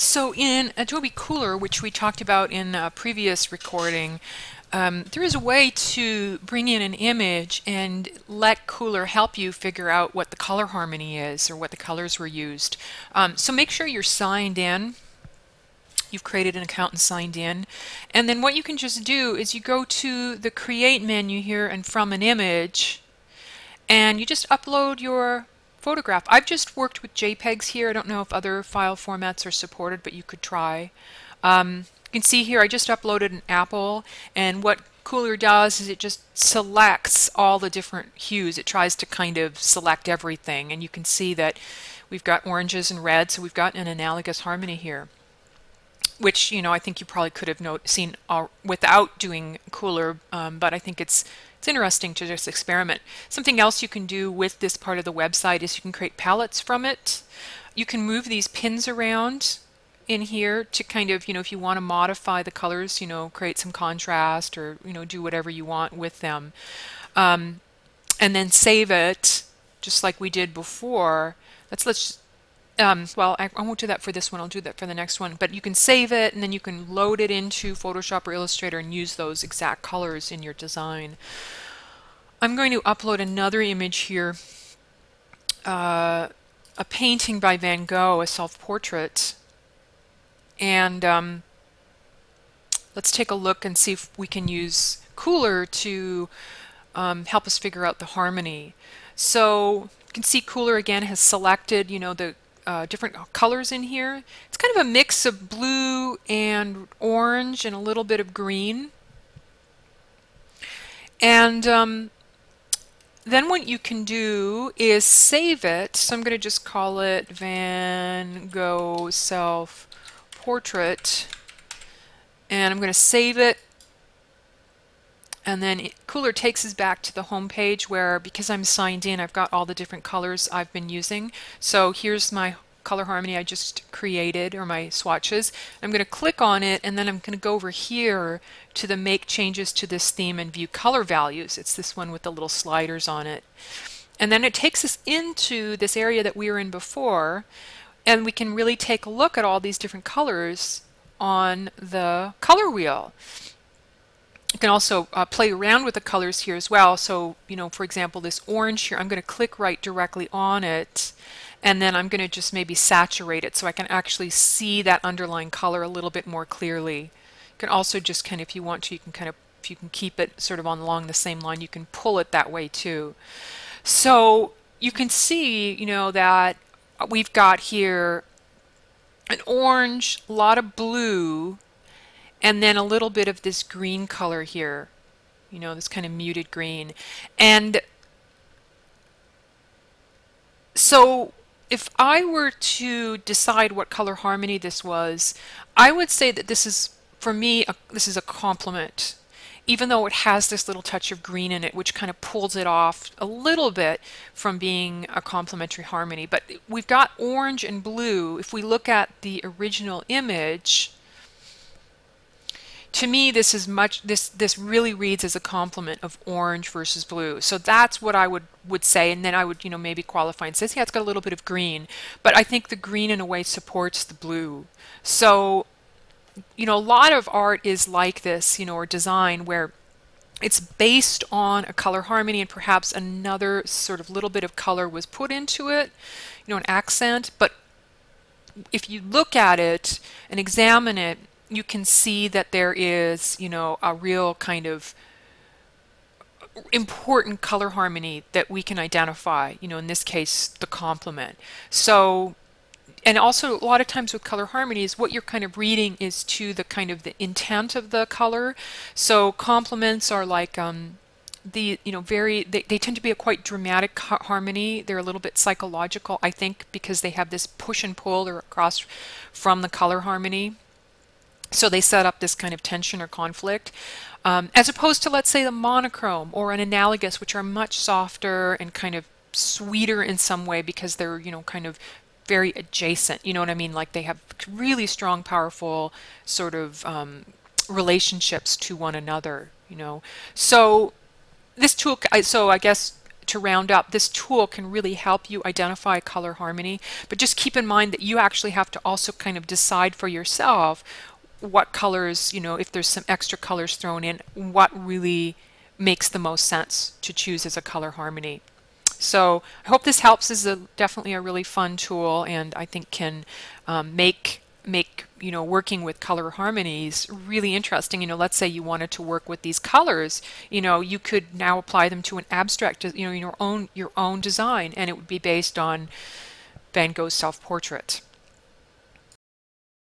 So in Adobe Kuler, which we talked about in a previous recording, there is a way to bring in an image and let Kuler help you figure out what the color harmony is or what the colors were used. So make sure you're signed in. You've created an account and signed in. And then what you can just do is you go to the Create menu here and from an image, and you just upload your photograph. I've just worked with JPEGs here. I don't know if other file formats are supported, but you could try. You can see here I just uploaded an apple, and what Kuler does is it just selects all the different hues. It tries to kind of select everything, and you can see that we've got oranges and reds, so we've got an analogous harmony here, which I think you probably could have seen without doing Kuler, but I think it's interesting to just experiment. Something else you can do with this part of the website is you can create palettes from it. You can move these pins around in here to kind of, if you want to modify the colors, create some contrast or, do whatever you want with them. And then save it just like we did before. Let's well, I won't do that for this one. I'll do that for the next one. But you can save it, and then you can load it into Photoshop or Illustrator and use those exact colors in your design. I'm going to upload another image here, a painting by Van Gogh, a self-portrait. And let's take a look and see if we can use Kuler to help us figure out the harmony. So you can see Kuler again has selected, the different colors in here. It's kind of a mix of blue and orange and a little bit of green. And then what you can do is save it. So I'm going to just call it Van Gogh Self-Portrait. And I'm going to save it. And then Kuler takes us back to the home page where, because I'm signed in, I've got all the different colors I've been using. So here's my color harmony I just created, or my swatches. I'm going to click on it, and then I'm going to go over here to the Make Changes to this theme and View Color Values. It's this one with the little sliders on it. And then it takes us into this area that we were in before, and we can really take a look at all these different colors on the color wheel. You can also play around with the colors here as well. So, for example, this orange here, I'm going to click right directly on it, and then I'm going to just maybe saturate it so I can actually see that underlying color a little bit more clearly. You can also just kind of, if you want to, you can kind of, if you can keep it sort of along the same line, you can pull it that way too. So you can see, that we've got here an orange, a lot of blue, and then a little bit of this green color here, this kind of muted green. And so if I were to decide what color harmony this was, I would say that this is, for me, this is a complement, even though it has this little touch of green in it, which kind of pulls it off a little bit from being a complementary harmony. But we've got orange and blue. If we look at the original image, to me, this is this really reads as a complement of orange versus blue. So that's what I would say, and then I would maybe qualify and say, yeah, it's got a little bit of green, but I think the green in a way supports the blue. So a lot of art is like this, or design, where it's based on a color harmony and perhaps another sort of little bit of color was put into it, an accent. But if you look at it and examine it, you can see that there is, a real kind of important color harmony that we can identify, in this case, the complement. So, and also a lot of times with color harmonies, what you're kind of reading is to the kind of the intent of the color. So complements are like, they tend to be a quite dramatic harmony. They're a little bit psychological, I think, because they have this push and pull or across from the color harmony. So they set up this kind of tension or conflict, as opposed to, let's say, the monochrome or an analogous, which are much softer and kind of sweeter in some way because they're, kind of very adjacent. You know what I mean? Like they have really strong, powerful sort of relationships to one another, So this tool, so I guess to round up, this tool can really help you identify color harmony. But just keep in mind that you actually have to also kind of decide for yourself what colors, if there's some extra colors thrown in, what really makes the most sense to choose as a color harmony. So I hope this helps. This is definitely a really fun tool, and I think can make working with color harmonies really interesting. Let's say you wanted to work with these colors, you could now apply them to an abstract, your own design, and it would be based on Van Gogh's self-portrait.